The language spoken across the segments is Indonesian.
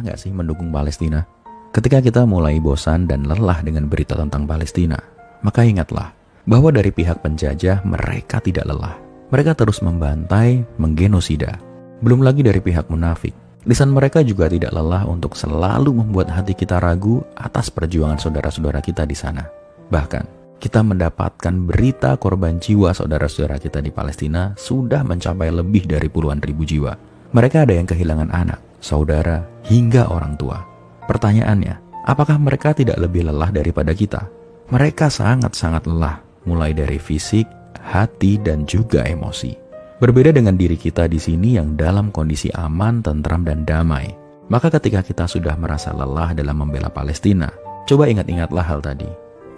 nggak sih mendukung Palestina? Ketika kita mulai bosan dan lelah dengan berita tentang Palestina, maka ingatlah bahwa dari pihak penjajah mereka tidak lelah. Mereka terus membantai, menggenosida. Belum lagi dari pihak munafik. Lisan mereka juga tidak lelah untuk selalu membuat hati kita ragu atas perjuangan saudara-saudara kita di sana. Bahkan, kita mendapatkan berita korban jiwa saudara-saudara kita di Palestina sudah mencapai lebih dari puluhan ribu jiwa. Mereka ada yang kehilangan anak, saudara, hingga orang tua. Pertanyaannya, apakah mereka tidak lebih lelah daripada kita? Mereka sangat-sangat lelah, mulai dari fisik, hati, dan juga emosi. Berbeda dengan diri kita di sini yang dalam kondisi aman, tentram, dan damai. Maka ketika kita sudah merasa lelah dalam membela Palestina, coba ingat-ingatlah hal tadi.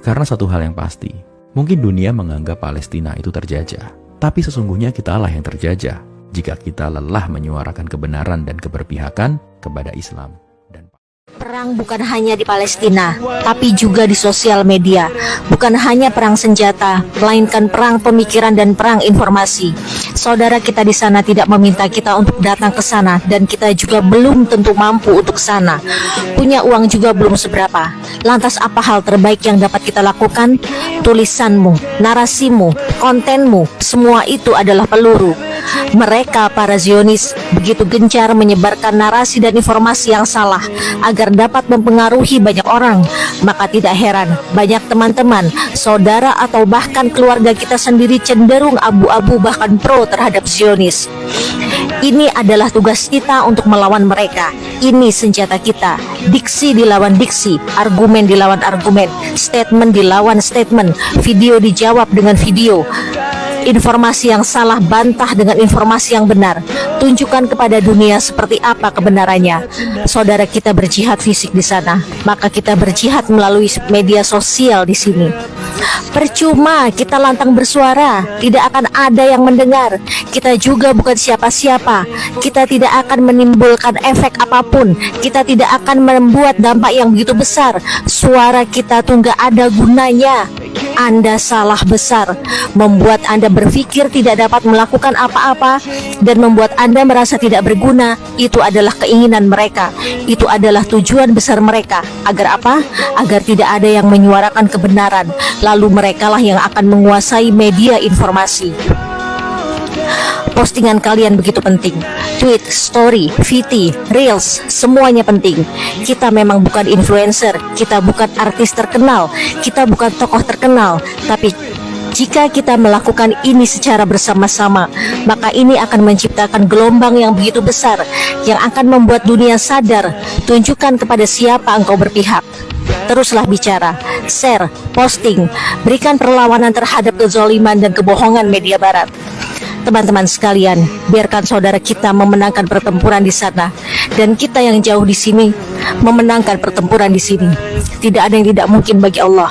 Karena satu hal yang pasti, mungkin dunia menganggap Palestina itu terjajah. Tapi sesungguhnya kitalah yang terjajah jika kita lelah menyuarakan kebenaran dan keberpihakan kepada Islam. Perang bukan hanya di Palestina, tapi juga di sosial media. Bukan hanya perang senjata, melainkan perang pemikiran dan perang informasi. Saudara kita di sana tidak meminta kita untuk datang ke sana, dan kita juga belum tentu mampu untuk sana. Punya uang juga belum seberapa. Lantas apa hal terbaik yang dapat kita lakukan? Tulisanmu, narasimu, kontenmu, semua itu adalah peluru. Mereka, para Zionis, begitu gencar menyebarkan narasi dan informasi yang salah agar dapat mempengaruhi banyak orang. Maka tidak heran banyak teman-teman, saudara, atau bahkan keluarga kita sendiri cenderung abu-abu bahkan pro terhadap Zionis. Ini adalah tugas kita untuk melawan mereka. Ini senjata kita. Diksi dilawan diksi, argumen dilawan argumen, statement dilawan statement, video dijawab dengan video. Informasi yang salah bantah dengan informasi yang benar. Tunjukkan kepada dunia seperti apa kebenarannya. Saudara kita berjihad fisik di sana, maka kita berjihad melalui media sosial di sini. Percuma kita lantang bersuara, tidak akan ada yang mendengar. Kita juga bukan siapa-siapa. Kita tidak akan menimbulkan efek apapun. Kita tidak akan membuat dampak yang begitu besar. Suara kita tuh nggak ada gunanya. Anda salah besar, membuat Anda berpikir tidak dapat melakukan apa-apa, dan membuat Anda merasa tidak berguna. Itu adalah keinginan mereka. Itu adalah tujuan besar mereka. Agar apa? Agar tidak ada yang menyuarakan kebenaran. Lalu merekalah yang akan menguasai media informasi. Postingan kalian begitu penting. Tweet, story, VT, Reels, semuanya penting. Kita memang bukan influencer, kita bukan artis terkenal, kita bukan tokoh terkenal. Tapi jika kita melakukan ini secara bersama-sama, maka ini akan menciptakan gelombang yang begitu besar, yang akan membuat dunia sadar. Tunjukkan kepada siapa engkau berpihak. Teruslah bicara, share, posting, berikan perlawanan terhadap kezaliman dan kebohongan media barat. Teman-teman sekalian, biarkan saudara kita memenangkan pertempuran di sana, dan kita yang jauh di sini memenangkan pertempuran di sini. Tidak ada yang tidak mungkin bagi Allah.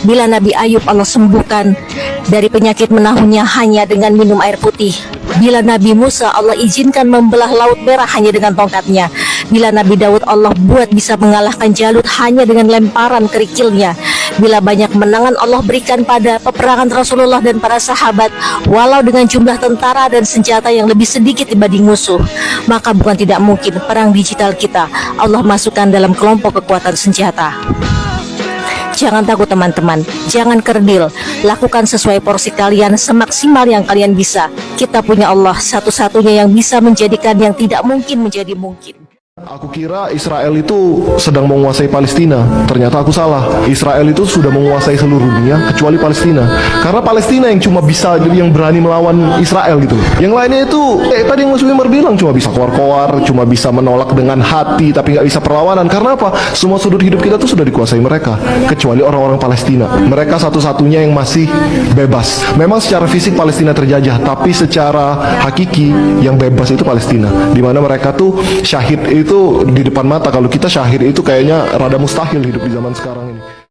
Bila Nabi Ayub Allah sembuhkan dari penyakit menahunnya hanya dengan minum air putih. Bila Nabi Musa Allah izinkan membelah laut merah hanya dengan tongkatnya. Bila Nabi Daud Allah buat bisa mengalahkan Jalut hanya dengan lemparan kerikilnya. Bila banyak menangan Allah berikan pada peperangan Rasulullah dan para sahabat, walau dengan jumlah tentara dan senjata yang lebih sedikit dibanding musuh, maka bukan tidak mungkin perang digital kita Allah masukkan dalam kelompok kekuatan senjata. Jangan takut teman-teman, jangan kerdil, lakukan sesuai porsi kalian semaksimal yang kalian bisa. Kita punya Allah satu-satunya yang bisa menjadikan yang tidak mungkin menjadi mungkin. Aku kira Israel itu sedang menguasai Palestina. Ternyata aku salah. Israel itu sudah menguasai seluruh dunia kecuali Palestina. Karena Palestina yang cuma bisa, yang berani melawan Israel gitu. Yang lainnya itu tadi yang Mas Wimar bilang cuma bisa koar-koar, cuma bisa menolak dengan hati, tapi nggak bisa perlawanan. Karena apa? Semua sudut hidup kita tuh sudah dikuasai mereka, kecuali orang-orang Palestina. Mereka satu-satunya yang masih bebas. Memang secara fisik Palestina terjajah, tapi secara hakiki yang bebas itu Palestina. Dimana mereka tuh syahid itu di depan mata. Kalau kita syahid itu kayaknya rada mustahil hidup di zaman sekarang ini.